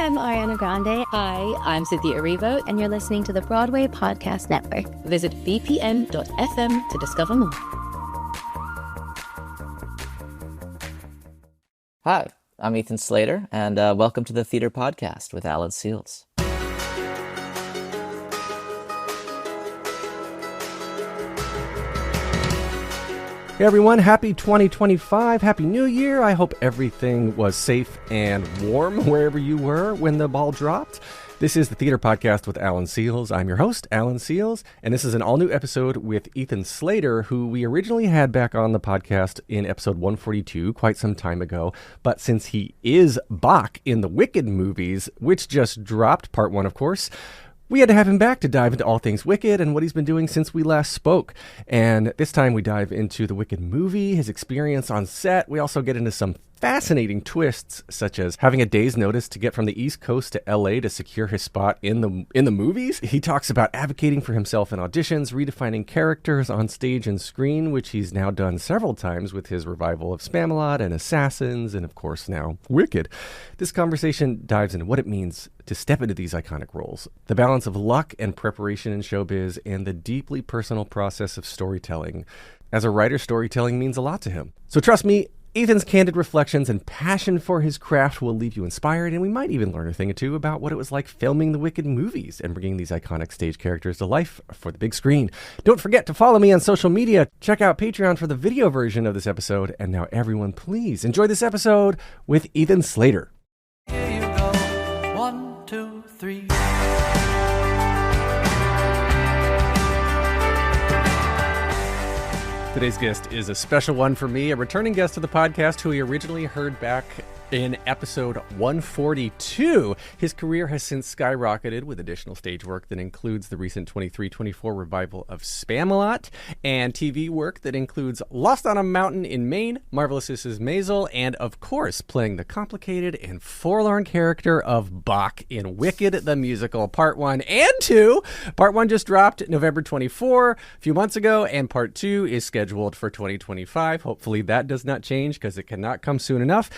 I'm Ariana Grande. Hi, I'm Cynthia Erivo. And you're listening to the Broadway Podcast Network. Visit bpn.fm to discover more. Hi, I'm Ethan Slater, and welcome to the Theater Podcast with Alan Seals. Hey everyone, happy 2025, happy new year. I hope everything was safe and warm wherever you were when the ball dropped. This is the Theater Podcast with Alan Seals. I'm your host, Alan Seals, and this is an all-new episode with Ethan Slater, who we originally had back on the podcast in episode 142 quite some time ago. But since he is Bach in the Wicked movies, which just dropped, part one, of course, we had to have him back to dive into all things Wicked and what he's been doing since we last spoke. And this time we dive into the Wicked movie, his experience on set. We also get into some fascinating twists, such as having a day's notice to get from the East Coast to LA to secure his spot in the movies. He talks about advocating for himself in auditions, redefining characters on stage and screen, which he's now done several times with his revival of Spamalot and Assassins, and of course now Wicked. This conversation dives into what it means to step into these iconic roles, the balance of luck and preparation in showbiz, and the deeply personal process of storytelling. As a writer, storytelling means a lot to him. So trust me, Ethan's candid reflections and passion for his craft will leave you inspired, and we might even learn a thing or two about what it was like filming the Wicked movies and bringing these iconic stage characters to life for the big screen. Don't forget to follow me on social media. Check out Patreon for the video version of this episode. And now everyone, please enjoy this episode with Ethan Slater. Here you go. 1, 2, 3. Today's guest is a special one for me, a returning guest to the podcast who we originally heard back in episode 142. His career has since skyrocketed with additional stage work that includes the recent 23-24 revival of Spamalot and TV work that includes Lost on a Mountain in Maine, Marvelous Mrs. Maisel, and of course playing the complicated and forlorn character of Bach in Wicked the Musical Part 1 and 2. Part 1 just dropped November 24 a few months ago, and Part 2 is scheduled for 2025. Hopefully that does not change because it cannot come soon enough.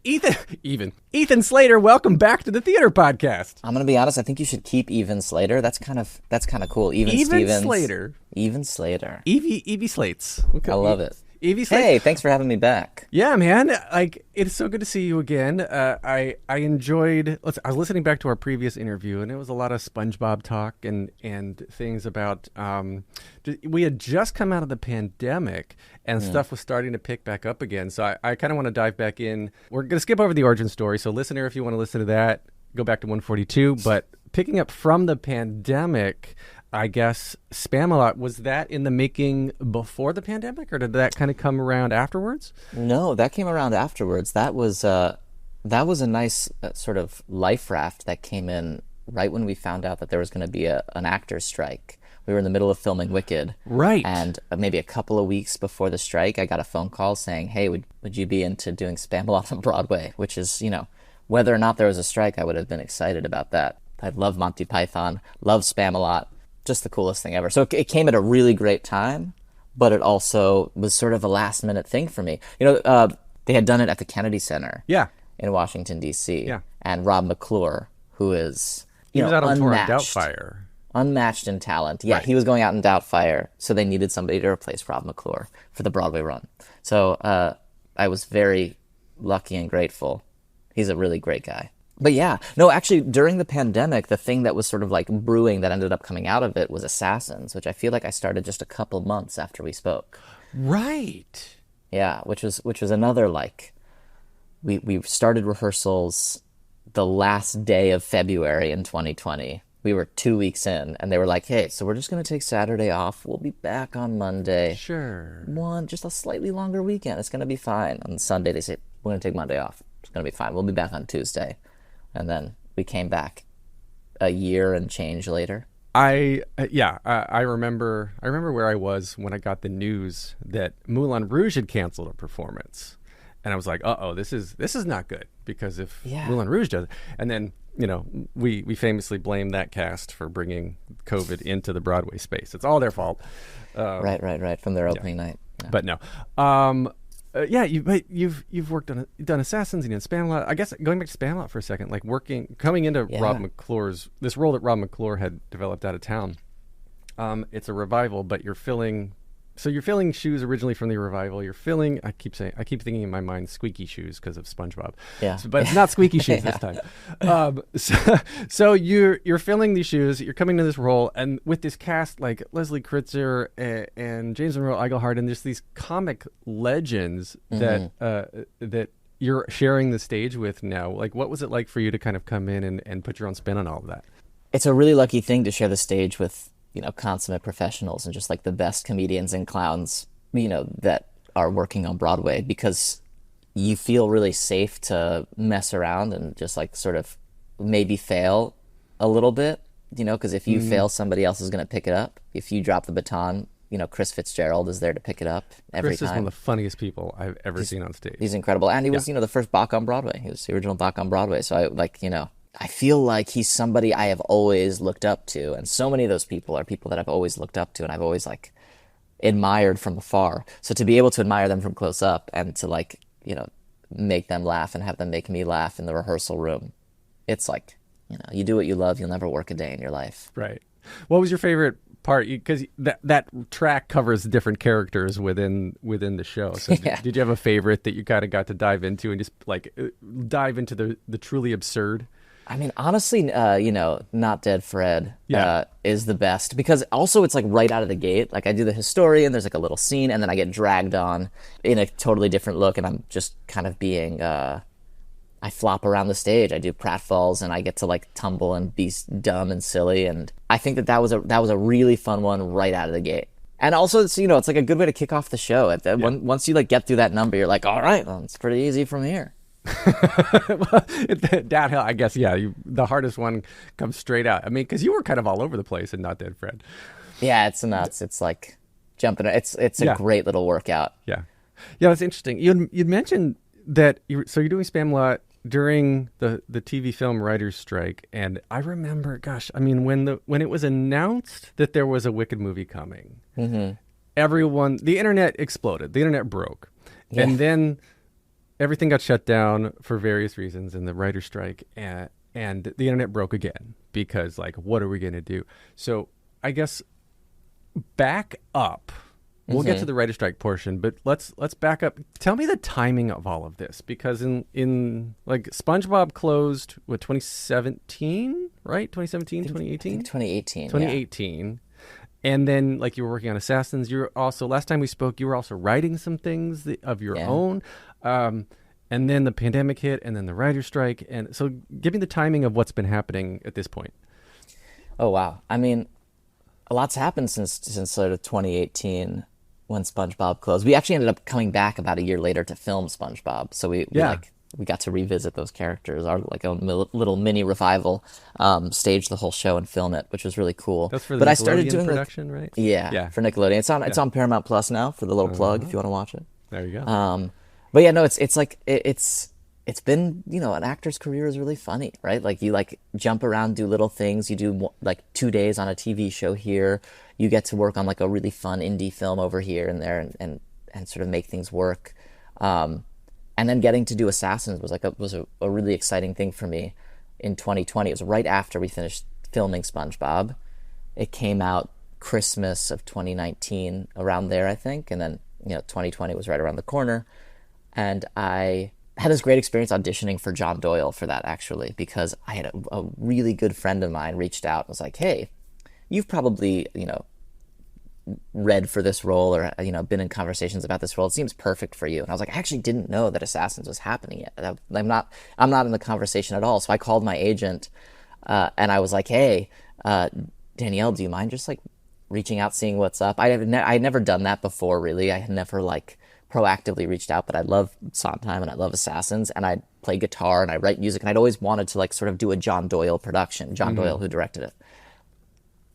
Ethan Slater, welcome back to the Theater Podcast. I'm gonna be honest. I think you should keep Even Slater. That's kind of cool. Even Slater. Even Slater. Evie Slates. Okay. I love it. Evie Slates. Hey, thanks for having me back. Yeah, man. Like, it's so good to see you again. I enjoyed. I was listening back to our previous interview, and it was a lot of SpongeBob talk and things about. We had just come out of the pandemic, and stuff was starting to pick back up again. So I kind of want to dive back in. We're going to skip over the origin story. So, listener, if you want to listen to that, go back to 142. But picking up from the pandemic, I guess Spamalot, was that in the making before the pandemic, or did that kind of come around afterwards? No, that came around afterwards. That was a nice sort of life raft that came in right when we found out that there was going to be an actor's strike. We were in the middle of filming Wicked. Right. And maybe a couple of weeks before the strike, I got a phone call saying, hey, would you be into doing Spamalot on Broadway? Which is, whether or not there was a strike, I would have been excited about that. I love Monty Python, love Spamalot. Just the coolest thing ever. So it came at a really great time, but it also was sort of a last minute thing for me. They had done it at the Kennedy Center in Washington, D.C. Yeah. And Rob McClure, who is, he was out on tour on unmatched. Doubtfire. Unmatched in talent. Yeah, Right. He was going out in Doubtfire, so they needed somebody to replace Rob McClure for the Broadway run. So I was very lucky and grateful. He's a really great guy. But yeah, no, actually, during the pandemic, the thing that was sort of like brewing that ended up coming out of it was Assassins, which I feel like I started just a couple months after we spoke. Right. Yeah, which was another, like, we started rehearsals the last day of February in 2020. We were 2 weeks in, and they were like, hey, so we're just going to take Saturday off. We'll be back on Monday. Sure. Just a slightly longer weekend. It's going to be fine. On Sunday, they say, we're going to take Monday off. It's going to be fine. We'll be back on Tuesday. And then we came back a year and change later. I remember where I was when I got the news that Moulin Rouge had canceled a performance, and I was like, this is not good, because if Moulin Rouge does it, and then we famously blame that cast for bringing COVID into the Broadway space. It's all their fault. Right from their opening night. Yeah. But no. Yeah, you've worked on done Assassins and Spamalot. I guess going back to Spamalot for a second, like coming into Rob McClure's this role that Rob McClure had developed out of town. It's a revival, but you're filling shoes originally from the revival. You're filling. I keep thinking in my mind squeaky shoes because of SpongeBob. Yeah, but it's not squeaky shoes this time. So you're filling these shoes. You're coming to this role, and with this cast like Leslie Kritzer and James Monroe Iglehart, and just these comic legends that you're sharing the stage with now. Like, what was it like for you to kind of come in and put your own spin on all of that? It's a really lucky thing to share the stage with, consummate professionals and just like the best comedians and clowns, that are working on Broadway, because you feel really safe to mess around and just like sort of maybe fail a little bit, because if you fail, somebody else is going to pick it up. If you drop the baton, Chris Fitzgerald is there to pick it up every time. Chris is one of the funniest people I've ever seen on stage. He's incredible. And he was, the first Bach on Broadway. He was the original Bach on Broadway. So I feel like he's somebody I have always looked up to, and so many of those people are people that I've always looked up to and I've always like admired from afar. So to be able to admire them from close up and to like, make them laugh and have them make me laugh in the rehearsal room, it's like, you do what you love, you'll never work a day in your life. Right. What was your favorite part? Because that track covers different characters within the show. So did you have a favorite that you kind of got to dive into and just like dive into the truly absurd? I mean, honestly, Not Dead Fred is the best, because also it's like right out of the gate. Like I do the historian, there's like a little scene, and then I get dragged on in a totally different look, and I'm just kind of being, I flop around the stage. I do pratfalls, and I get to like tumble and be dumb and silly. And I think that was a really fun one right out of the gate. And also, it's it's like a good way to kick off the show. Once you like get through that number, you're like, all right, well, it's pretty easy from here. Well, downhill, I guess. Yeah, the hardest one comes straight out. I mean, because you were kind of all over the place in Not Dead Fred. Yeah, it's nuts. It's like jumping. It's a great little workout. Yeah, it's interesting. You'd mentioned that you're doing Spamalot during the TV film writers' strike, and I remember, gosh, I mean, when it was announced that there was a Wicked movie coming, the internet exploded. The internet broke, and then everything got shut down for various reasons in the writer's strike, and the internet broke again because, like, what are we going to do? So I guess back up. We'll get to the writer's strike portion, but let's back up. Tell me the timing of all of this, because in like SpongeBob closed 2017, right? 2017, 2018? 2018. 2018. And then, like, you were working on Assassins. You're also, last time we spoke, you were also writing some things of your own. And then the pandemic hit, and then the writer's strike. And so give me the timing of what's been happening at this point. Oh, wow. I mean, a lot's happened since sort of 2018 when SpongeBob closed. We actually ended up coming back about a year later to film SpongeBob. So we got to revisit those characters, our like own little mini revival, stage the whole show and film it, which was really cool. That's for the Nickelodeon I started doing production, right? Yeah, for Nickelodeon. It's on Paramount Plus now for the little plug if you want to watch it. There you go. But yeah, no, it's been, an actor's career is really funny, right? Like you like jump around, do little things. You do like 2 days on a TV show here. You get to work on like a really fun indie film over here and there, and sort of make things work. And then getting to do Assassins was a really exciting thing for me in 2020. It was right after we finished filming SpongeBob. It came out Christmas of 2019, around there, I think. And then, 2020 was right around the corner. And I had this great experience auditioning for John Doyle for that, actually, because I had a really good friend of mine reached out and was like, hey, you've probably, read for this role or, been in conversations about this role. It seems perfect for you. And I was like, I actually didn't know that Assassins was happening yet. I'm not in the conversation at all. So I called my agent and I was like, hey, Danielle, do you mind just like reaching out, seeing what's up? I had never done that before, really. I had never like proactively reached out, but I love Sondheim and I love Assassins, and I play guitar and I write music, and I'd always wanted to like sort of do a John Doyle production. John Doyle, who directed it.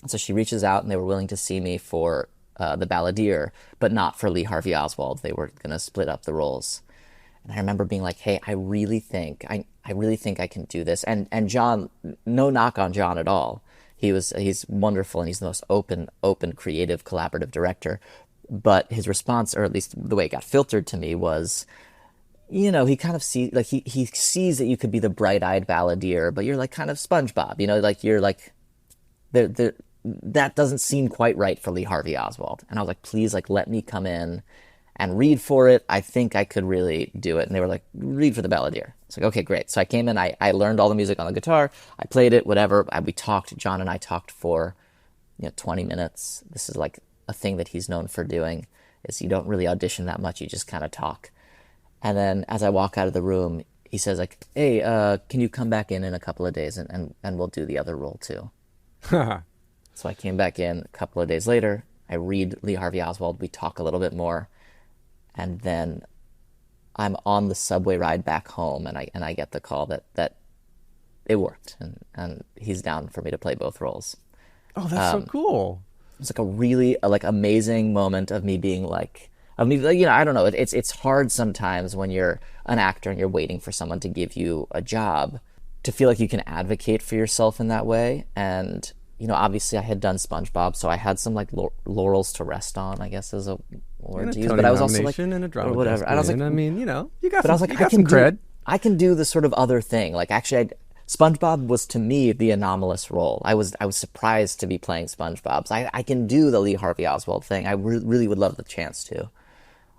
And so she reaches out, and they were willing to see me for The Balladeer, but not for Lee Harvey Oswald. They were going to split up the roles. And I remember being like, hey, I really think I can do this. And John, no knock on John at all. He's wonderful, and he's the most open, creative, collaborative director. But his response, or at least the way it got filtered to me, was, you know, he kind of he sees that you could be the bright-eyed balladeer, but you're like kind of SpongeBob, you know, like you're like, that doesn't seem quite right for Lee Harvey Oswald. And I was like, please, like, let me come in and read for it. I think I could really do it. And they were like, read for the balladeer. It's like, okay, great. So I came in, I learned all the music on the guitar, I played it, whatever. John and I talked for, 20 minutes. This is like a thing that he's known for doing, is you don't really audition that much, you just kind of talk. And then as I walk out of the room, he says like, hey, can you come back in a couple of days and we'll do the other role too. So I came back in a couple of days later, I read Lee Harvey Oswald, we talk a little bit more, and then I'm on the subway ride back home, and I get the call that it worked, and he's down for me to play both roles. Oh, that's so cool. It's like a really amazing moment of me being like, I don't know, it's hard sometimes when you're an actor and you're waiting for someone to give you a job to feel like you can advocate for yourself in that way. And obviously I had done SpongeBob, so I had some like laurels to rest on, I guess is a word to use. But I was also like, and a drama whatever. And I was like, you got but I was like, you got some cred. I can do the sort of other thing. Like actually, SpongeBob was to me the anomalous role. I was surprised to be playing SpongeBob. So I can do the Lee Harvey Oswald thing. I really would love the chance to.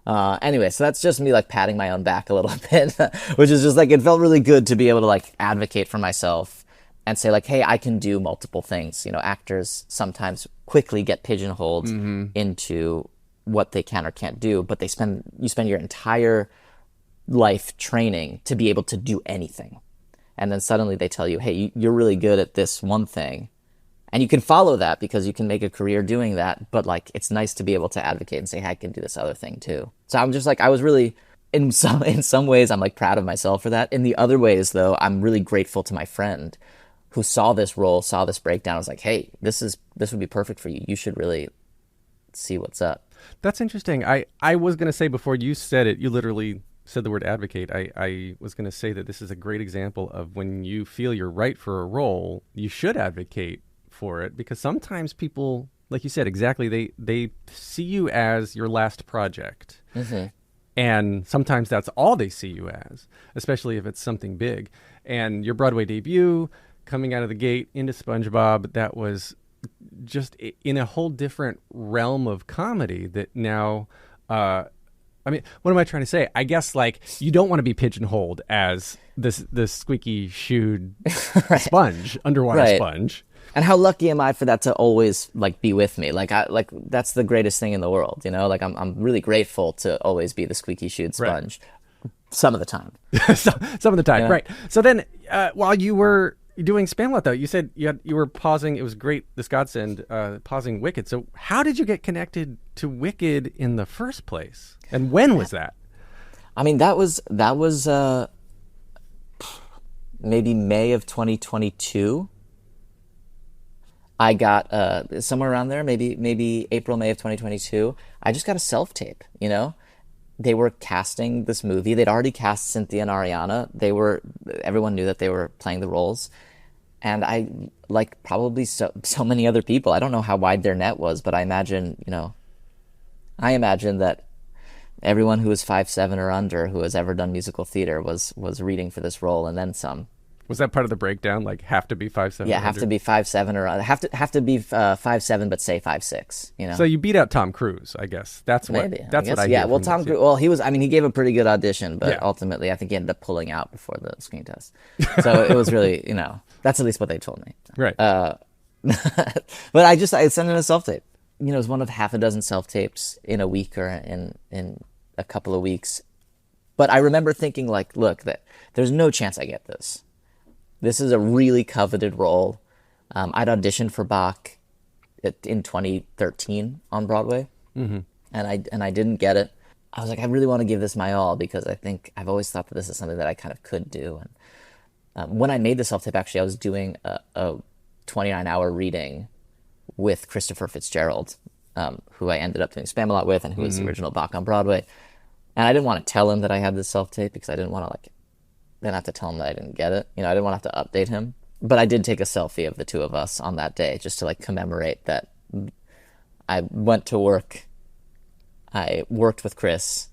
Anyway, so that's just me like patting my own back a little bit, which is just like, it felt really good to be able to like advocate for myself and say like, hey, I can do multiple things. Actors sometimes quickly get pigeonholed into what they can or can't do, but you spend your entire life training to be able to do anything. And then suddenly they tell you, hey, you're really good at this one thing. And you can follow that because you can make a career doing that. But like, it's nice to be able to advocate and say, hey, I can do this other thing too. So I'm just like, I was really, in some ways, I'm like proud of myself for that. In the other ways though, I'm really grateful to my friend who saw this role, saw this breakdown. I was like, hey, this would be perfect for you. You should really see what's up. That's interesting. I was going to say, before you said it, you literally said the word advocate. I was going to say that this is a great example of when you feel you're right for a role, you should advocate for it, because sometimes people, like you said, exactly, they see you as your last project. Mm-hmm. And sometimes that's all they see you as, especially if it's something big. And your Broadway debut, coming out of the gate into SpongeBob, that was just in a whole different realm of comedy that now, what am I trying to say? I guess like you don't want to be pigeonholed as this squeaky shoed sponge, underwater sponge. And how lucky am I for that to always like be with me? Like that's the greatest thing in the world, Like I'm really grateful to always be the squeaky shoed sponge. Right. Some of the time. Some of the time, right. So then while you were doing Spamalot, though, you said you were pausing. It was great, this godsend, pausing Wicked. So how did you get connected to Wicked in the first place? And when was that? I mean, that was maybe May of 2022. I got somewhere around there, maybe April, May of 2022. I just got a self-tape, They were casting this movie. They'd already cast Cynthia and Ariana. Everyone knew that they were playing the roles. And I, like probably so many other people, I don't know how wide their net was, but I imagine that everyone who was 5'7" or under who has ever done musical theater was reading for this role and then some. Was that part of the breakdown? Like have to be 5'7"? Yeah, have to be 5'7" or have to be 5'7", but say 5'6". So you beat out Tom Cruise, I guess. That's what. Maybe. That's what I hear. Yeah. Well, Tom Cruise. Well, he was. I mean, he gave a pretty good audition, but ultimately, I think he ended up pulling out before the screen test. So it was really, that's at least what they told me. Right. But I sent in a self tape. It was one of half a dozen self tapes in a week or in a couple of weeks. But I remember thinking, like, look, there's no chance I get this. This is a really coveted role. I'd auditioned for Bach in 2013 on Broadway, and I didn't get it. I was like, I really want to give this my all because I think I've always thought that this is something that I kind of could do. And when I made the self-tape, actually, I was doing a 29-hour reading with Christopher Fitzgerald, who I ended up doing Spamalot with, and who was the original Bach on Broadway. And I didn't want to tell him that I had this self-tape because I didn't want to then have to tell him that I didn't get it. I didn't want to have to update him. But I did take a selfie of the two of us on that day just to commemorate that I went to work I worked with Chris.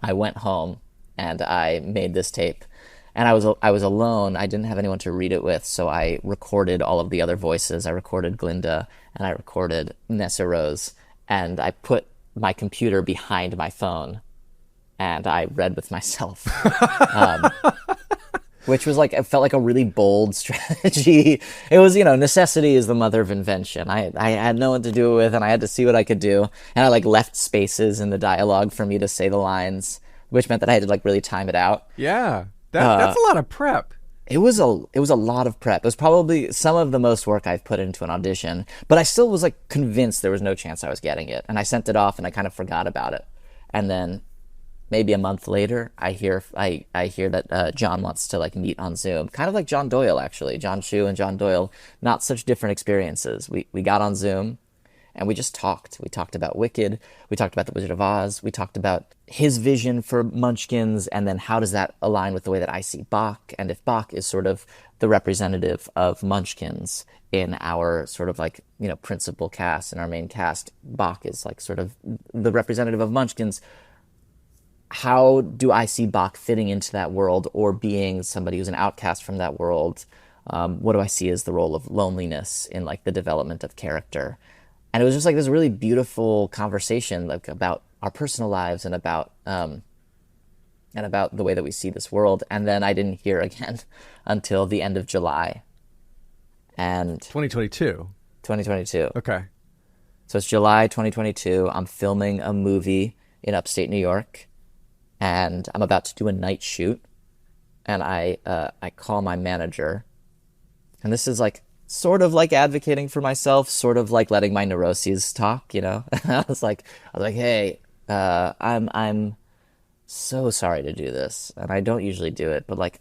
I went home and I made this tape. And I was alone. I didn't have anyone to read it with, so I recorded all of the other voices. I recorded Glinda and I recorded Nessa Rose, and I put my computer behind my phone and I read with myself. Which was like, it felt like a really bold strategy. It was, necessity is the mother of invention. I had no one to do it with, and I had to see what I could do. And I left spaces in the dialogue for me to say the lines, which meant that I had to really time it out. Yeah. That's a lot of prep. It was a lot of prep. It was probably some of the most work I've put into an audition, but I still was convinced there was no chance I was getting it. And I sent it off and I kind of forgot about it. And then maybe a month later, I hear that John wants to meet on Zoom. Kind of like John Doyle, actually. John Chu and John Doyle, not such different experiences. We got on Zoom and we just talked. We talked about Wicked. We talked about The Wizard of Oz. We talked about his vision for Munchkins, and then how does that align with the way that I see Bach, and if Bach is sort of the representative of Munchkins in our sort of principal cast, in our main cast, Bach is sort of the representative of Munchkins. How do I see Bach fitting into that world, or being somebody who's an outcast from that world? What do I see as the role of loneliness in the development of character? And it was just this really beautiful conversation about our personal lives and about the way that we see this world. And then I didn't hear again until the end of July. And 2022. Okay. So it's July 2022. I'm filming a movie in upstate New York, and I'm about to do a night shoot. And I call my manager, and this is sort of advocating for myself, sort of letting my neuroses talk, I was like, hey, I'm so sorry to do this, and I don't usually do it, but I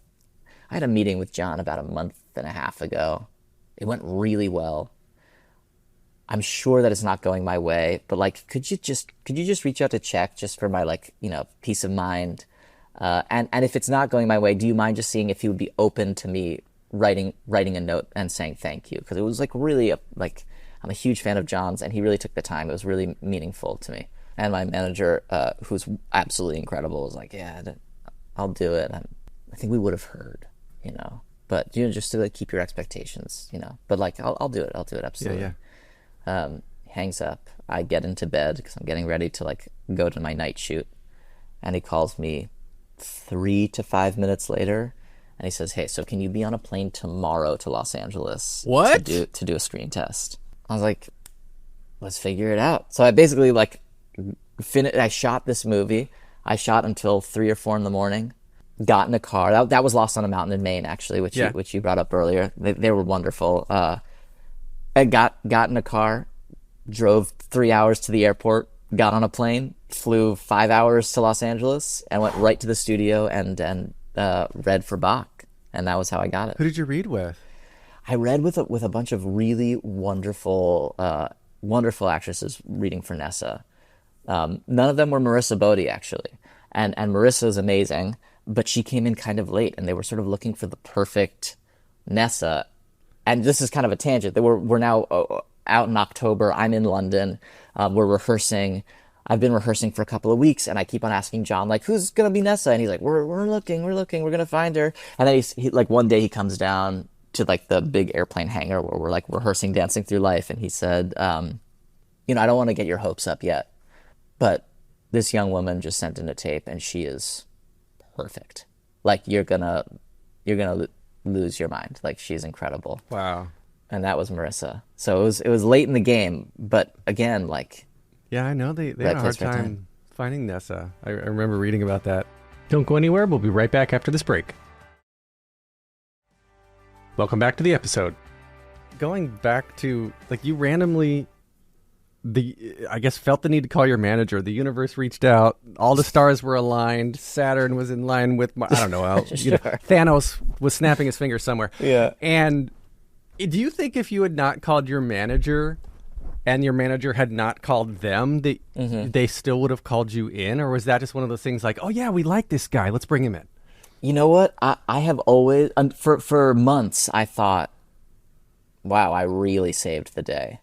had a meeting with John about a month and a half ago. It went really well. I'm sure that it's not going my way, but could you just reach out to check just for my peace of mind? And if it's not going my way, do you mind just seeing if he would be open to me writing a note and saying thank you? Because it was really I'm a huge fan of John's, and he really took the time. It was really meaningful to me. And my manager, who's absolutely incredible, was like, yeah, I'll do it. I think we would have heard, but just to keep your expectations, but I'll do it. I'll do it. Absolutely. Yeah. Hangs up. I get into bed because I'm getting ready to go to my night shoot, and he calls me 3 to 5 minutes later. And he says, hey, so can you be on a plane tomorrow to Los Angeles? What? To do a screen test. I was like, let's figure it out. So I basically I shot this movie. I shot until 3 or 4 in the morning. Got in a car. That was Lost on a Mountain in Maine, actually, which you brought up earlier. They were wonderful. I got in a car, drove 3 hours to the airport, got on a plane, flew 5 hours to Los Angeles, and went right to the studio and read for Bach, and that was how I got it. Who did you read with? I read with a bunch of really wonderful actresses reading for Nessa. None of them were Marissa Bodie, actually, and Marissa's amazing, but she came in kind of late, and they were sort of looking for the perfect Nessa. And this is kind of a tangent. We're now out in October. I'm in London. We're rehearsing. I've been rehearsing for a couple of weeks, and I keep on asking John, who's going to be Nessa? And he's like, we're looking, we're going to find her. And then he one day he comes down to the big airplane hangar where we're rehearsing Dancing Through Life. And he said, I don't want to get your hopes up yet, but this young woman just sent in a tape, and she is perfect. You're going to lose your mind. She's incredible. Wow. And that was Marissa. So it was late in the game, but again, yeah, I know they had a hard time finding Nessa. I remember reading about that. Don't go anywhere. We'll be right back after this break. Welcome back to the episode. Going back to, you randomly, I guess, felt the need to call your manager. The universe reached out. All the stars were aligned. Saturn was in line with, I don't know, Sure. Thanos was snapping his finger somewhere. Yeah. And do you think if you had not called your manager, and your manager had not called them, they still would have called you in? Or was that just one of those things oh yeah, we like this guy, let's bring him in? You know what? I have always, for months, I thought, wow, I really saved the day.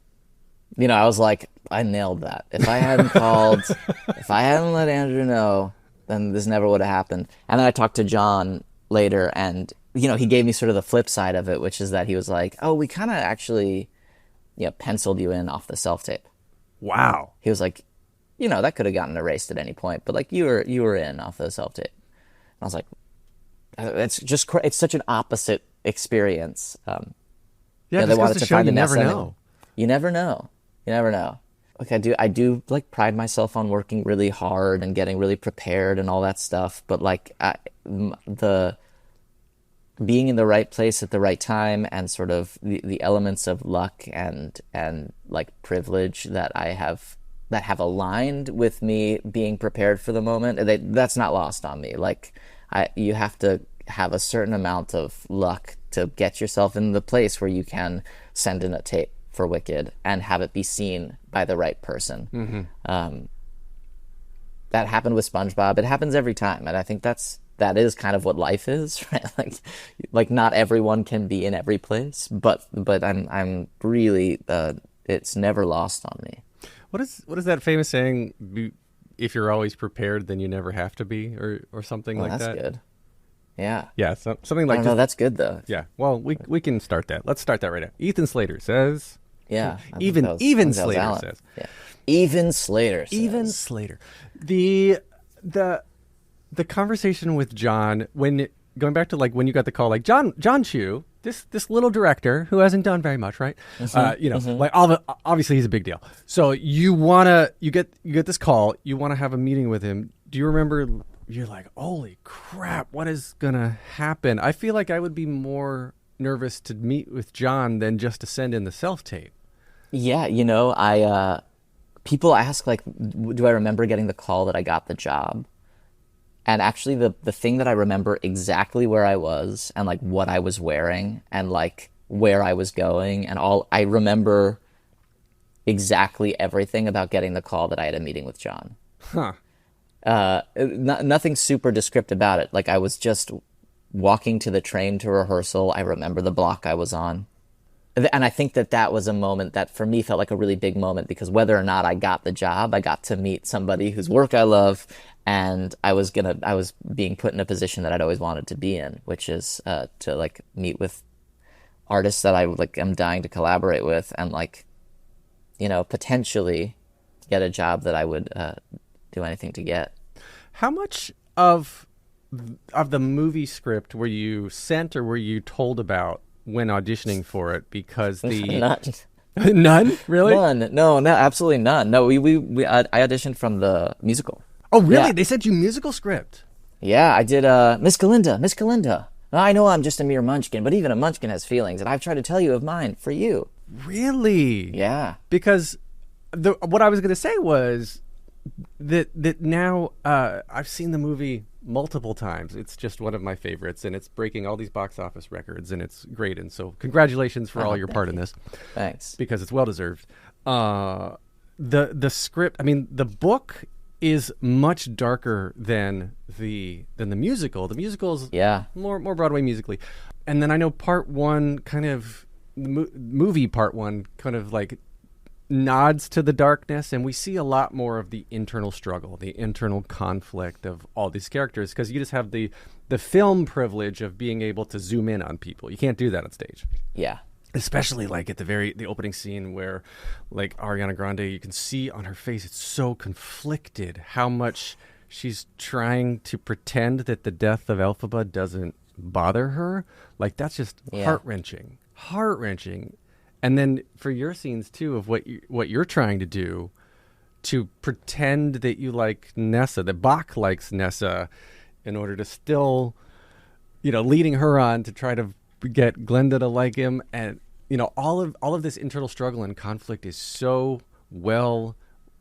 I was like, I nailed that. If I hadn't called, if I hadn't let Andrew know, then this never would have happened. And then I talked to John later, and, he gave me sort of the flip side of it, which is that he was like, oh, we kind of actually, penciled you in off the self-tape. Wow. He was like, that could have gotten erased at any point, but like you were in off the self-tape. And I was like, it's such an opposite experience. Yeah, they wanted to find you the never nest know. You never know. You never know. Like I do like pride myself on working really hard and getting really prepared and all that stuff. But like the being in the right place at the right time and sort of the elements of luck and like privilege that have aligned with me being prepared for the moment, that's not lost on me. Like you have to have a certain amount of luck to get yourself in the place where you can send in a tape for Wicked and have it be seen by the right person. Mm-hmm. That happened with SpongeBob. It happens every time, and I think that is kind of what life is, right? Like not everyone can be in every place, but I'm really it's never lost on me. What is that famous saying? If you're always prepared, then you never have to be, or something like that. That's good. Yeah. Yeah. Something like. No, that's good though. Yeah. Well, we can start that. Let's start that right now. Ethan Slater says. Yeah. Even Slater says. Yeah. Even Slater says. Even Slater. The conversation with John, going back to like when you got the call, like John Chu, this little director who hasn't done very much, right? Mm-hmm. Like obviously he's a big deal. So you get this call, you want to have a meeting with him. Do you remember? You're like, holy crap, what is gonna happen? I feel like I would be more nervous to meet with John than just to send in the self-tape. Yeah, people ask, like, do I remember getting the call that I got the job? And actually the thing that I remember exactly where I was and like what I was wearing and like where I was going and I remember exactly everything about getting the call that I had a meeting with John. Huh. Nothing super descriptive about it. Like I was just walking to the train to rehearsal. I remember the block I was on. And I think that was a moment that for me felt like a really big moment because whether or not I got the job, I got to meet somebody whose work I love, and I was being put in a position that I'd always wanted to be in, which is to like meet with artists that I like am dying to collaborate with and like, potentially get a job that I would do anything to get. How much of the movie script were you sent or were you told about when auditioning for it? Because none, really? None. No, absolutely none. No, I auditioned from the musical. Oh, really? Yeah. They sent you musical script? Yeah, I did. Miss Galinda. I know I'm just a mere munchkin, but even a munchkin has feelings, and I've tried to tell you of mine for you. Really? Yeah. Because what I was going to say was that now I've seen the movie multiple times. It's just one of my favorites, and it's breaking all these box office records, and it's great. And so congratulations for all your part in this. Thanks. Because it's well-deserved. The script, I mean, the book is much darker than the musical. The musical's more Broadway musically. And then I know part one kind of, movie part one kind of like nods to the darkness, and we see a lot more of the internal struggle, the internal conflict of all these characters, because you just have the film privilege of being able to zoom in on people. You can't do that on stage. Yeah. Especially like at the opening scene where like Ariana Grande, you can see on her face, it's so conflicted how much she's trying to pretend that the death of Elphaba doesn't bother her. Like that's just heart-wrenching. And then for your scenes too of what you're trying to do to pretend that you like Nessa, that Bach likes Nessa, in order to still, leading her on to try to get Glenda to like him, and all of this internal struggle and conflict is so well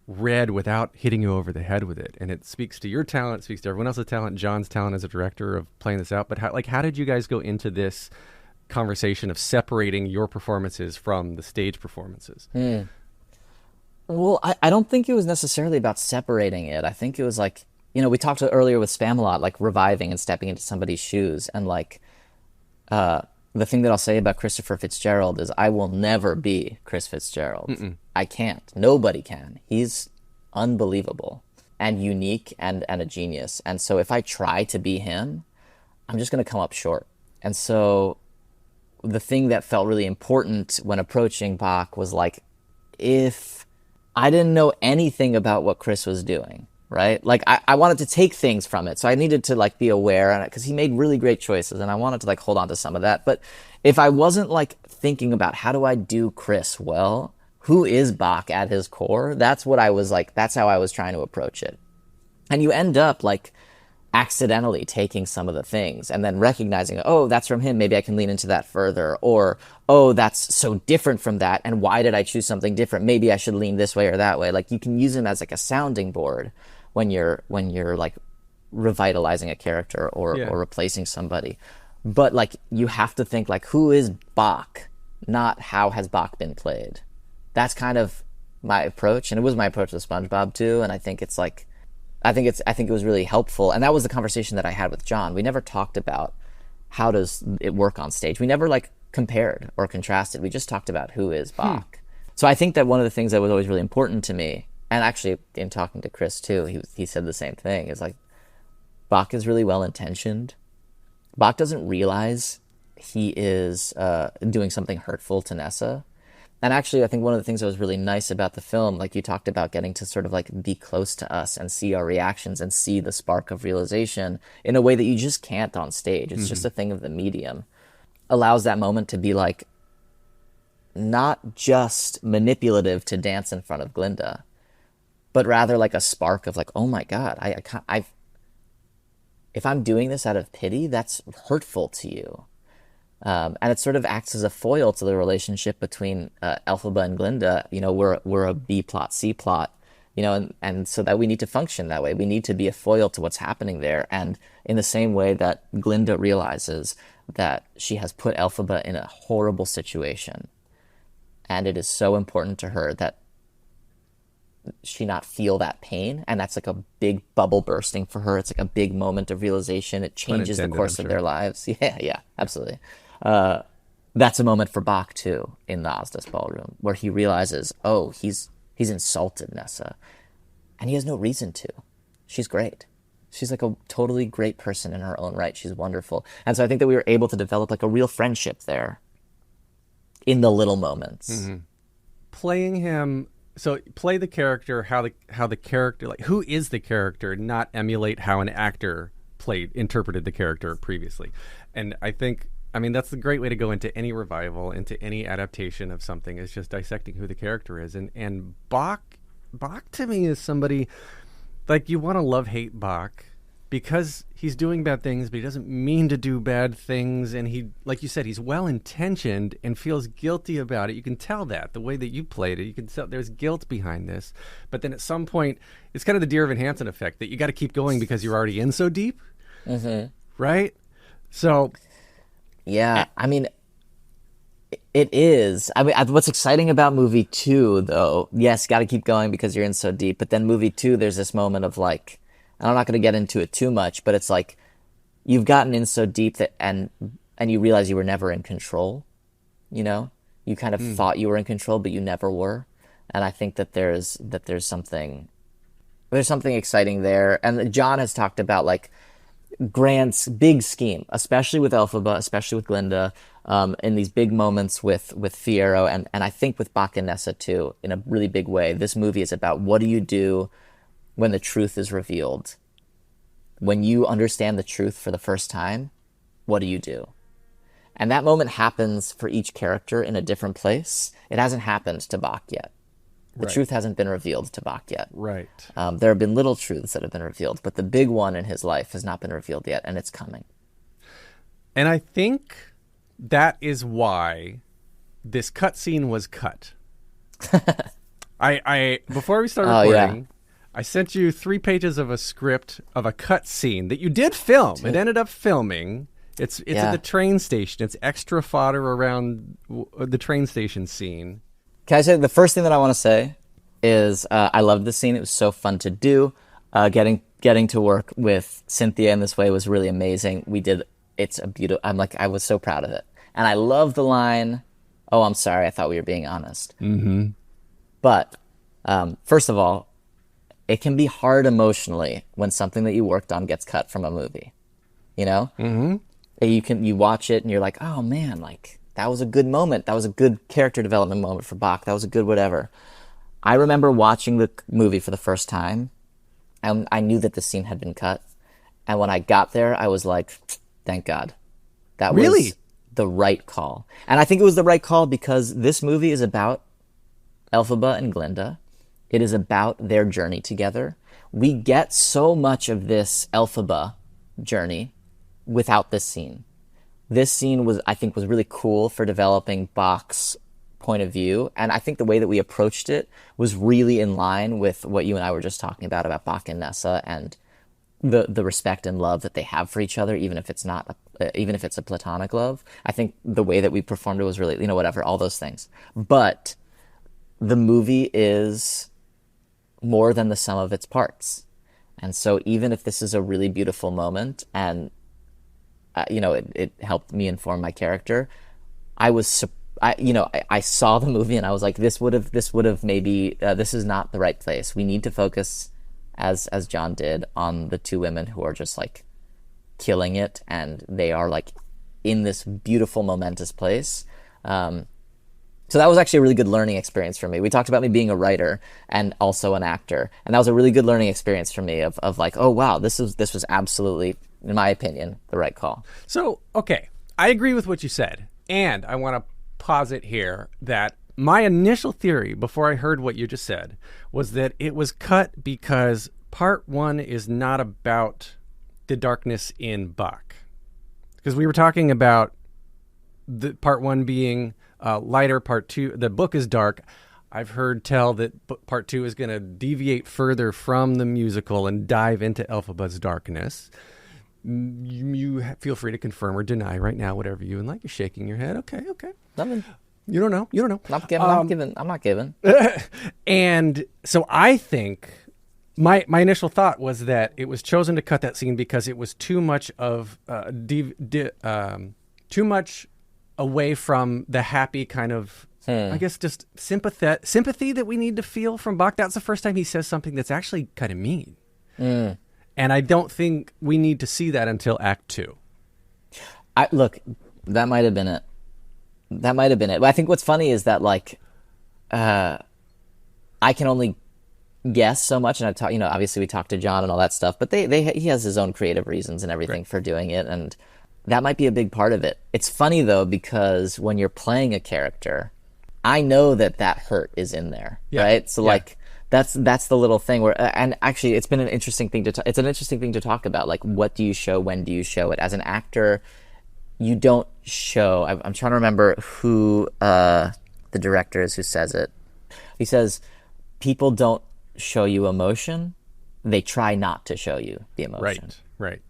read without hitting you over the head with it, and it speaks to your talent, it speaks to everyone else's talent, John's talent as a director of playing this out. But how did you guys go into this conversation of separating your performances from the stage performances? Well, I don't think it was necessarily about separating it. I think it was like, we talked earlier with Spamalot, like reviving and stepping into somebody's shoes, and like the thing that I'll say about Christopher Fitzgerald is I will never be Chris Fitzgerald. I can't. Nobody can. He's unbelievable and unique and a genius. And so if I try to be him, I'm just going to come up short. And so the thing that felt really important when approaching Bach was like, if I didn't know anything about what Chris was doing, right? Like I wanted to take things from it. So I needed to like be aware, because he made really great choices and I wanted to like hold on to some of that. But if I wasn't like thinking about how do I do Chris well, who is Bach at his core? That's what I was like, that's how I was trying to approach it. And you end up like accidentally taking some of the things and then recognizing, oh, that's from him. Maybe I can lean into that further. Or, oh, that's so different from that. And why did I choose something different? Maybe I should lean this way or that way. Like you can use him as like a sounding board when you're like revitalizing a character or replacing somebody. But like you have to think like, who is Bach? Not how has Bach been played? That's kind of my approach. And it was my approach with SpongeBob too. And I think it's like, I think it was really helpful. And that was the conversation that I had with John. We never talked about how does it work on stage. We never like compared or contrasted. We just talked about who is Bach. So I think that one of the things that was always really important to me, and actually in talking to Chris too, he said the same thing, is like, Bach is really well-intentioned. Bach doesn't realize he is doing something hurtful to Nessa. And actually, I think one of the things that was really nice about the film, like you talked about getting to sort of like be close to us and see our reactions and see the spark of realization in a way that you just can't on stage. It's just a thing of the medium. Allows that moment to be like, not just manipulative to dance in front of Glinda, but rather like a spark of like, oh my God, if I'm doing this out of pity, that's hurtful to you. And it sort of acts as a foil to the relationship between Elphaba and Glinda. You know, we're a B plot, C plot, you know, and so that we need to function that way. We need to be a foil to what's happening there. And in the same way that Glinda realizes that she has put Elphaba in a horrible situation, and it is so important to her that she not feel that pain, and that's like a big bubble bursting for her. It's like a big moment of realization. It changes the course of their lives. Yeah, absolutely. That's a moment for Bach too in the Ozdas ballroom, where he realizes, oh, he's insulted Nessa, and he has no reason to. She's great. She's like a totally great person in her own right. She's wonderful. And so I think that we were able to develop like a real friendship there in the little moments. Playing him, so play the character, how the character, like who is the character, not emulate how an actor interpreted the character previously. And I mean, that's the great way to go into any revival, into any adaptation of something, is just dissecting who the character is. And Bach to me is somebody, like, you want to love-hate Bach because he's doing bad things, but he doesn't mean to do bad things. And he, like you said, he's well-intentioned and feels guilty about it. You can tell that, the way that you played it. You can tell there's guilt behind this. But then at some point, it's kind of the Dear Evan Hansen effect, that you got to keep going because you're already in so deep. Right? So... yeah, I mean, it is. I mean, what's exciting about movie 2, though, yes, got to keep going because you're in so deep. But then movie 2, there's this moment of like, and I'm not going to get into it too much, but it's like you've gotten in so deep that and you realize you were never in control. You know, you kind of thought you were in control, but you never were. And I think that there's something exciting there. And John has talked about like big scheme, especially with Elphaba, especially with Glinda, in these big moments with Fiyero, and I think with Bach and Nessa too, in a really big way. This movie is about what do you do when the truth is revealed? When you understand the truth for the first time, what do you do? And that moment happens for each character in a different place. It hasn't happened to Bach yet. The truth hasn't been revealed to Bach yet. Right. There have been little truths that have been revealed, but the big one in his life has not been revealed yet, and it's coming. And I think that is why this cutscene was cut. I before we started recording, I sent you 3 pages of a script of a cutscene that you did film. It ended up filming. It's at the train station. It's extra fodder around the train station scene. Can I say the first thing that I want to say is I loved this scene. It was so fun to do. Getting to work with Cynthia in this way was really amazing. It's a beautiful. I was so proud of it. And I love the line, "Oh, I'm sorry, I thought we were being honest." Mm-hmm. But first of all, it can be hard emotionally when something that you worked on gets cut from a movie. You know? Mm-hmm. You watch it and you're like, oh man, like that was a good moment. That was a good character development moment for Bach. That was a good whatever. I remember watching the movie for the first time, and I knew that the scene had been cut. And when I got there, I was like, thank God. That was the right call. And I think it was the right call because this movie is about Elphaba and Glinda. It is about their journey together. We get so much of this Elphaba journey without this scene. This scene was really cool for developing Bach's point of view, and I think the way that we approached it was really in line with what you and I were just talking about Bach and Nessa, and the respect and love that they have for each other, even if it's a platonic love. I think the way that we performed it was really, whatever, all those things. But the movie is more than the sum of its parts. And so even if this is a really beautiful moment and it helped me inform my character, I saw the movie and I was like, this would have maybe this is not the right place. We need to focus, as John did, on the two women who are just like killing it, and they are like in this beautiful momentous place. So that was actually a really good learning experience for me. We talked about me being a writer and also an actor, and that was a really good learning experience for me of like, oh wow, this was absolutely, in my opinion, the right call. So, okay, I agree with what you said, and I want to posit here that my initial theory before I heard what you just said was that it was cut because part one is not about the darkness in Bach. Because we were talking about the part one being lighter, part two, the book is dark. I've heard tell that part two is going to deviate further from the musical and dive into Elphaba's darkness. You feel free to confirm or deny right now, whatever you would like. You're shaking your head. Okay. Nothing. You don't know. I'm not giving. And so I think my initial thought was that it was chosen to cut that scene because it was too much of too much away from the happy kind of, I guess, just sympathy that we need to feel from Bach. That's the first time he says something that's actually kind of mean. And I don't think we need to see that until Act 2. Look, that might have been it. But I think what's funny is that, like, I can only guess so much, and obviously we talked to John and all that stuff, but he has his own creative reasons and everything for doing it, and that might be a big part of it. It's funny, though, because when you're playing a character, I know that hurt is in there, right? So, like, that's the little thing where, and actually, it's been an interesting thing to talk about. Like, what do you show? When do you show it? As an actor, you don't show. I'm trying to remember who the director is who says it. He says, people don't show you emotion. They try not to show you the emotion. Right.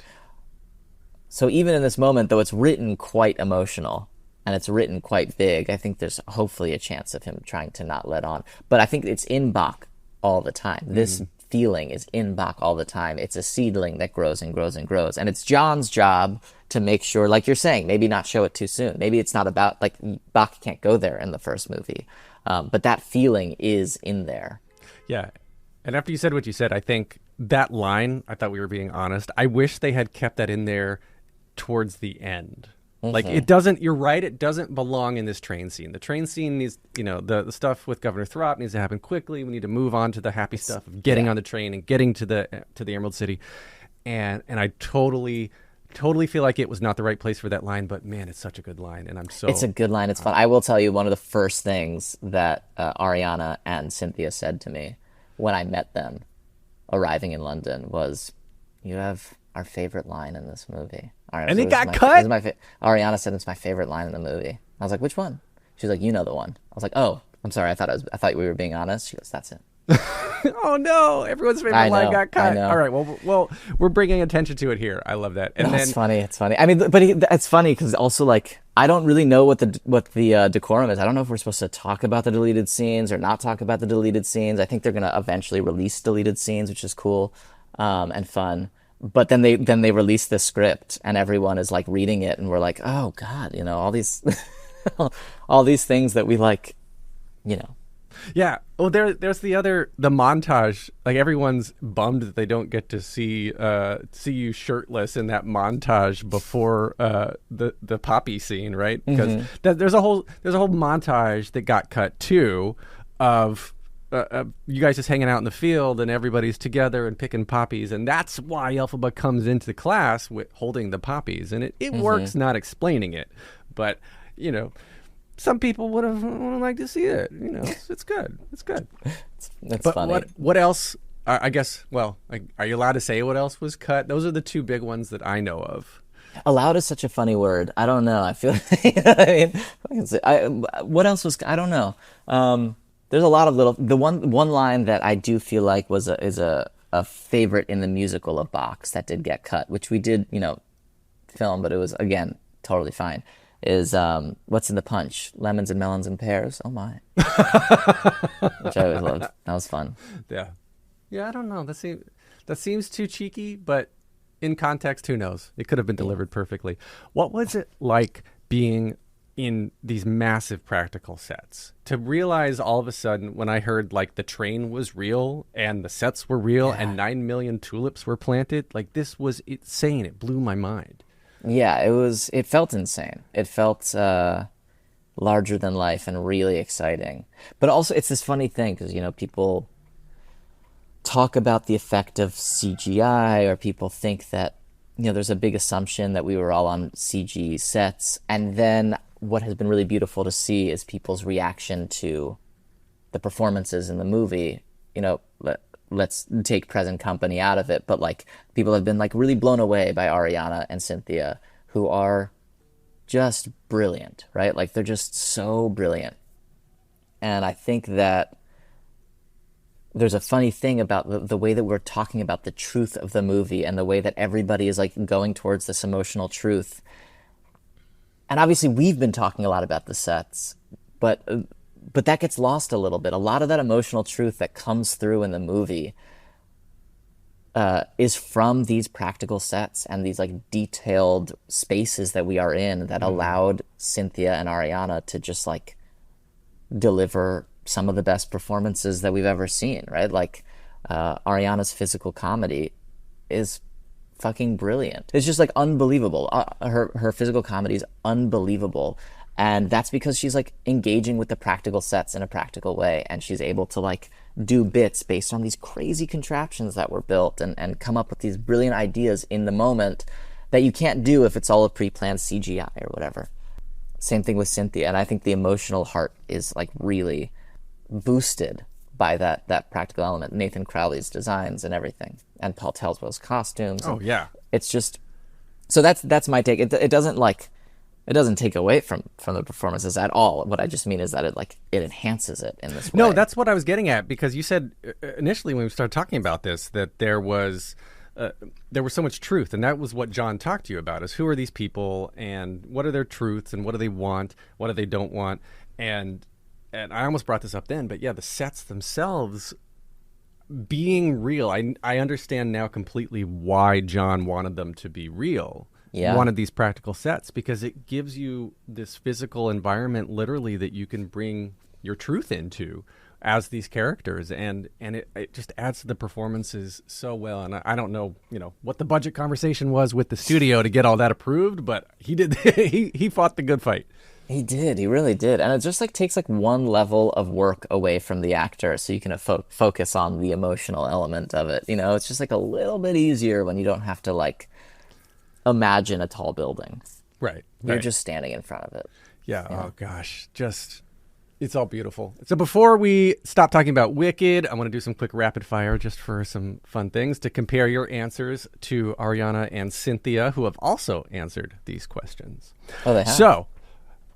So even in this moment, though it's written quite emotional and it's written quite big, I think there's hopefully a chance of him trying to not let on. But I think it's in Bach all the time. This feeling is in Bach all the time. It's a seedling that grows and grows and grows. And it's John's job to make sure, like you're saying, maybe not show it too soon. Maybe it's not about, like, Bach can't go there in the first movie. But that feeling is in there. Yeah. And after you said what you said, I think that line, I thought we were being honest. I wish they had kept that in there towards the end. Like, it doesn't, you're right, it doesn't belong in this train scene. The train scene needs, the stuff with Governor Throp needs to happen quickly. We need to move on to the happy stuff of getting on the train and getting to the Emerald City. And I totally feel like it was not the right place for that line, but man, it's such a good line. And it's a good line. It's fun. I will tell you, one of the first things that Ariana and Cynthia said to me when I met them arriving in London was, you have our favorite line in this movie. And it got cut? Ariana said it's my favorite line in the movie. I was like, which one? She was like, you know the one. I was like, oh, I'm sorry. I thought we were being honest. She goes, that's it. Oh no! Everyone's favorite line got cut. All right. Well, we're bringing attention to it here. I love that. And it's funny. It's funny. I mean, but it's funny because also, like, I don't really know what the decorum is. I don't know if we're supposed to talk about the deleted scenes or not talk about the deleted scenes. I think they're gonna eventually release deleted scenes, which is cool and fun. but then they released the script, and everyone is like reading it, and we're like, oh God, all these all these things that we like, Yeah. Well, there's the montage. Like, everyone's bummed that they don't get to see you shirtless in that montage before the poppy scene, right? Because there's a whole montage that got cut too of you guys just hanging out in the field and everybody's together and picking poppies, and that's why Elphaba comes into the class with holding the poppies, and it works not explaining it, but some people would have liked to see it. It's good. It's good. That's funny. What else? I guess. Well, are you allowed to say what else was cut? Those are the two big ones that I know of. Allowed is such a funny word. I don't know. I feel. I can say. What else was? I don't know. There's a lot of little. The one line that I do feel like is a favorite in the musical of Bach's that did get cut, which we did film, but it was again totally fine. Is what's in the punch? Lemons and melons and pears. Oh my! Which I always loved. That was fun. Yeah. I don't know. That seems too cheeky, but in context, who knows? It could have been delivered perfectly. What was it like being in these massive practical sets? To realize all of a sudden, when I heard like the train was real and the sets were real and 9 million tulips were planted, like this was insane. It blew my mind. Yeah, it felt insane. It felt larger than life and really exciting. But also it's this funny thing because, people talk about the effect of CGI, or people think that, there's a big assumption that we were all on CG sets. And then what has been really beautiful to see is people's reaction to the performances in the movie. Let's take Present Company out of it, but like people have been like really blown away by Ariana and Cynthia, who are just brilliant, right? Like they're just so brilliant. And I think that there's a funny thing about the way that we're talking about the truth of the movie and the way that everybody is like going towards this emotional truth. And obviously we've been talking a lot about the sets, but that gets lost a little bit. A lot of that emotional truth that comes through in the movie is from these practical sets and these like detailed spaces that we are in that allowed Cynthia and Ariana to just like deliver some of the best performances that we've ever seen, right? Like Ariana's physical comedy is fucking brilliant. It's just like unbelievable. Her physical comedy is unbelievable. And that's because she's like engaging with the practical sets in a practical way, and she's able to like do bits based on these crazy contraptions that were built and come up with these brilliant ideas in the moment that you can't do if it's all a pre-planned CGI or whatever. Same thing with Cynthia, and I think the emotional heart is like really boosted by that practical element. Nathan Crowley's designs and everything, and Paul Telswell's costumes. Oh yeah, it's just so that's my take. It doesn't take away from the performances at all. What I just mean is that it enhances it in this way. No, that's what I was getting at, because you said initially when we started talking about this that there was so much truth, and that was what John talked to you about, is who are these people and what are their truths and what do they want, what do they don't want, and I almost brought this up then, but yeah, the sets themselves being real. I understand now completely why John wanted them to be real. Yeah. Wanted these practical sets, because it gives you this physical environment literally that you can bring your truth into as these characters, and it just adds to the performances so well. And I don't know, what the budget conversation was with the studio to get all that approved, but he did. he fought the good fight. He did. He really did. And it just like takes like one level of work away from the actor, so you can focus on the emotional element of it. It's just like a little bit easier when you don't have to like imagine a tall building. Right. You're just standing in front of it. Yeah. Oh gosh. It's all beautiful. So before we stop talking about Wicked, I want to do some quick rapid fire just for some fun things to compare your answers to Ariana and Cynthia, who have also answered these questions. Oh, they have? So,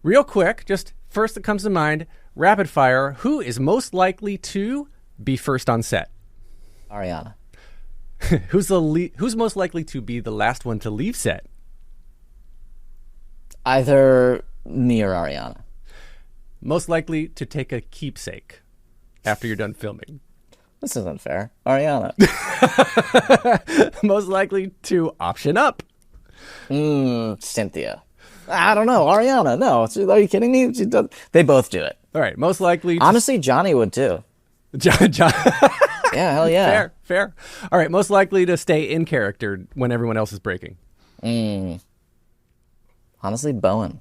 real quick, just first that comes to mind, rapid fire, who is most likely to be first on set? Ariana. Who's most likely to be the last one to leave set? Either me or Ariana. Most likely to take a keepsake after you're done filming? This isn't fair. Ariana. Most likely to option up. Cynthia. I don't know. Ariana. No. Are you kidding me? They both do it. All right. Most likely. Honestly, Johnny would too. John. Yeah, hell yeah. Fair. All right. Most likely to stay in character when everyone else is breaking. Honestly, Bowen.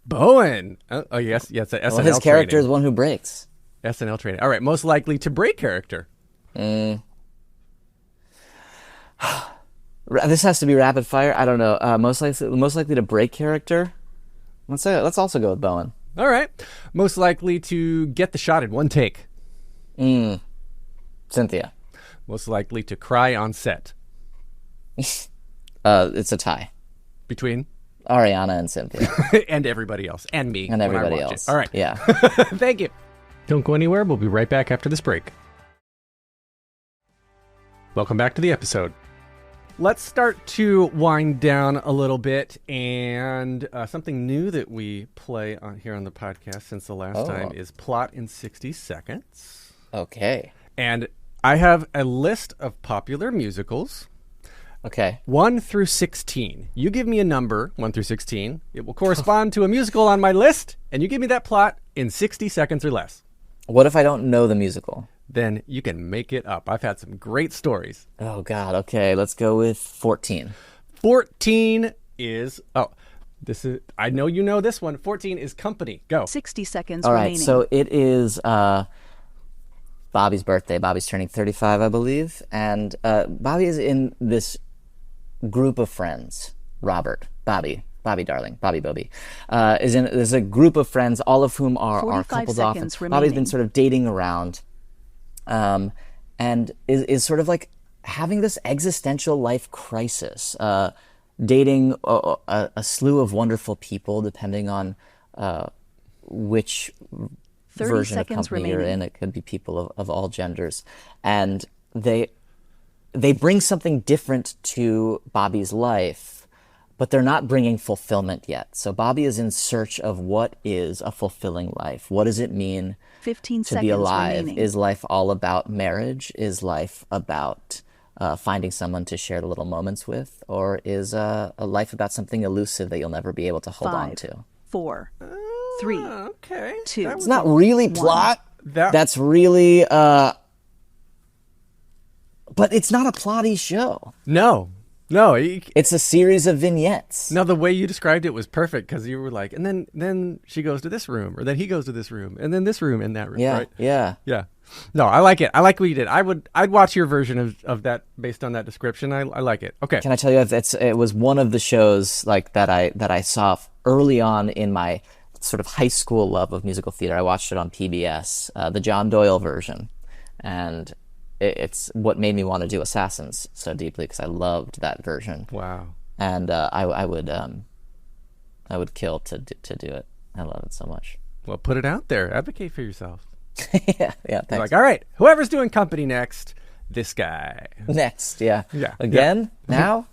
Bowen. Oh yes. Yes. SNL Well, his character training. is one who breaks. SNL training. All right. Most likely to break character. This has to be rapid fire. I don't know. Most likely to break character. Let's also go with Bowen. All right. Most likely to get the shot in one take. Cynthia. Most likely to cry on set. It's a tie Between Ariana and Cynthia and everybody else and me and when I everybody watch else. it. All right. Yeah. Thank you. Don't go anywhere. We'll be right back after this break. Welcome back to the episode. Let's start to wind down a little bit, and something new that we play on here on the podcast since the last time is Plot in 60 Seconds. Okay. And I have a list of popular musicals, Okay. 1 through 16. You give me a number, 1 through 16. It will correspond to a musical on my list, and you give me that plot in 60 seconds or less. What if I don't know the musical? Then you can make it up. I've had some great stories. Oh, God. Okay, let's go with 14. 14 is... Oh, this is... I know you know this one. 14 is Company. Go. 60 seconds All right, remaining. so it is Bobby's birthday. Bobby's turning 35, I believe. And Bobby is in this group of friends. Robert, Bobby darling, Bobby Bobby, there's a group of friends, all of whom are 45 coupled off. seconds Bobby's been remaining. sort of dating around, and is sort of like having this existential life crisis, dating a slew of wonderful people, depending on which 30 version of seconds company you're remaining. in. It could be people of all genders, and they bring something different to Bobby's life, but they're not bringing fulfillment yet. So Bobby is in search of what is a fulfilling life. What does it mean 15 to seconds be alive? remaining. Is life all about marriage? Is life about finding someone to share the little moments with? Or is a life about something elusive that you'll never be able to hold on 5, to? 4, 3, Okay. 2. It's not really plot. That- That's really... but it's not a plotty show. No. It's a series of vignettes. No, the way you described it was perfect because you were like, and then she goes to this room, or then he goes to this room, and then this room and that room, Yeah, right? yeah. Yeah. No, I like it. I like what you did. I'd watch your version of that based on that description. I like it. Okay. Can I tell you, it was one of the shows like that I saw early on in my sort of high school love of musical theater. I watched it on PBS, the John Doyle version, and it's what made me want to do Assassins so deeply because I loved that version. Wow. And I would kill to do it. I love it so much. Well, put it out there. Advocate for yourself. yeah, thanks. Like, all right, whoever's doing Company next, this guy. Next, yeah. Yeah, Again? Now?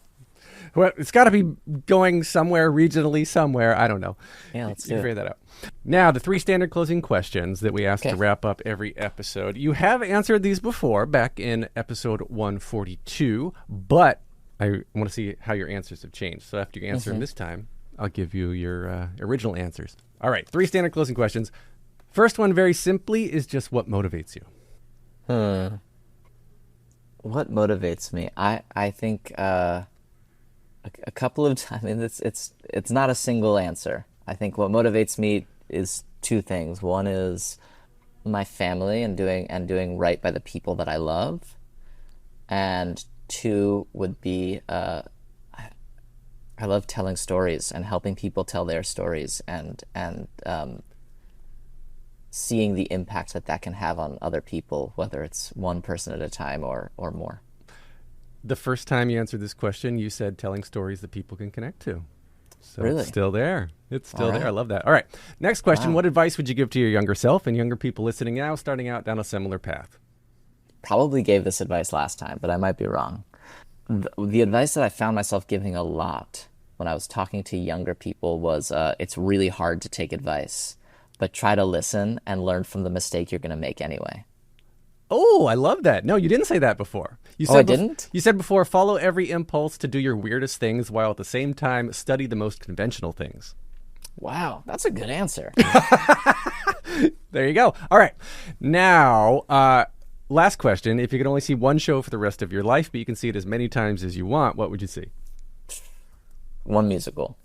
Well, it's got to be going somewhere regionally, somewhere. I don't know. Yeah, let's You do it. figure that out. Now, the 3 standard closing questions that we ask to Okay. wrap up every episode. You have answered these before, back in episode 142, but I want to see how your answers have changed. So after you answer them this time, I'll give you your original answers. All right, 3 standard closing questions. First one, very simply, is just what motivates you. What motivates me? I think a couple of times. I mean, it's not a single answer. I think what motivates me is 2 things. One is my family and doing right by the people that I love, and 2 would be I love telling stories and helping people tell their stories and seeing the impact that can have on other people, whether it's one person at a time or more. The first time you answered this question, you said telling stories that people can connect to. So Really? It's still there. It's still All there. right. I love that. All right. Next question. Wow. What advice would you give to your younger self and younger people listening now, starting out down a similar path? Probably gave this advice last time, but I might be wrong. The advice that I found myself giving a lot when I was talking to younger people was it's really hard to take advice, but try to listen and learn from the mistake you're going to make anyway. Oh, I love that. No, you didn't say that before. You Oh, said I didn't? You said before, follow every impulse to do your weirdest things while at the same time study the most conventional things. Wow, that's a good answer. There you go. All right. Now, last question. If you could only see one show for the rest of your life, but you can see it as many times as you want, what would you see? One musical.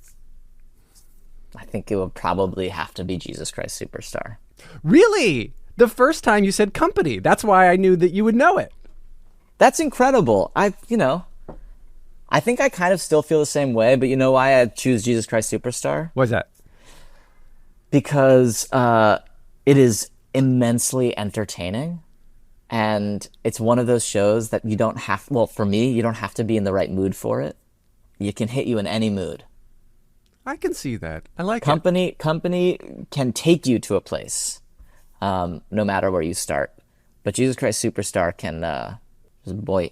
I think it would probably have to be Jesus Christ Superstar. Really? The first time you said Company. That's why I knew that you would know it. That's incredible. I think I kind of still feel the same way, but you know why I choose Jesus Christ Superstar? What's that? Because it is immensely entertaining, and it's one of those shows that you don't have, well, for me, you don't have to be in the right mood for it. You can hit you in any mood. I can see that. I like Company can take you to a place, no matter where you start. But Jesus Christ Superstar can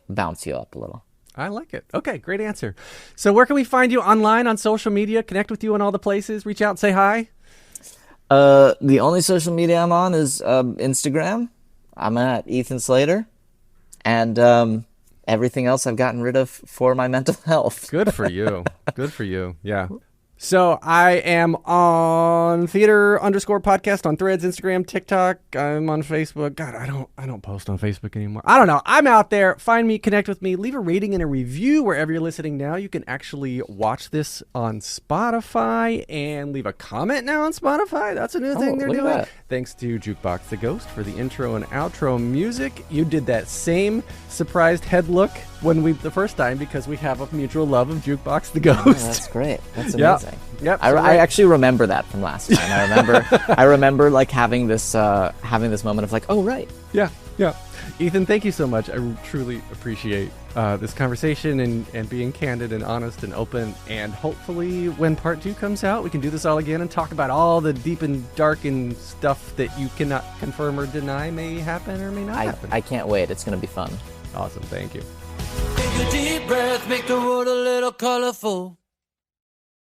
bounce you up a little. I like it. Okay, great answer. So where can we find you online, on social media, connect with you in all the places, reach out and say hi? The only social media I'm on is Instagram. I'm at Ethan Slater. And everything else I've gotten rid of for my mental health. Good for you. Good for you. Yeah. So I am on theater_podcast on Threads, Instagram, TikTok. I'm on Facebook. God, I don't post on Facebook anymore. I don't know. I'm out there. Find me, connect with me, leave a rating and a review wherever you're listening now. You can actually watch this on Spotify and leave a comment now on Spotify. That's a new thing they're look at doing. that. Thanks to Jukebox the Ghost for the intro and outro music. You did that same surprised head look the first time because we have a mutual love of Jukebox the Ghost. Oh, that's great. That's Yep. amazing. Yep. I actually remember that from last time. I remember like having this moment of like, oh right. Yeah. Ethan, thank you so much. I truly appreciate this conversation and being candid and honest and open. And hopefully when part 2 comes out, we can do this all again and talk about all the deep and dark and stuff that you cannot confirm or deny may happen or may not happen. I can't wait. It's going to be fun. Awesome. Thank you. Take a deep breath, make the world a little colorful.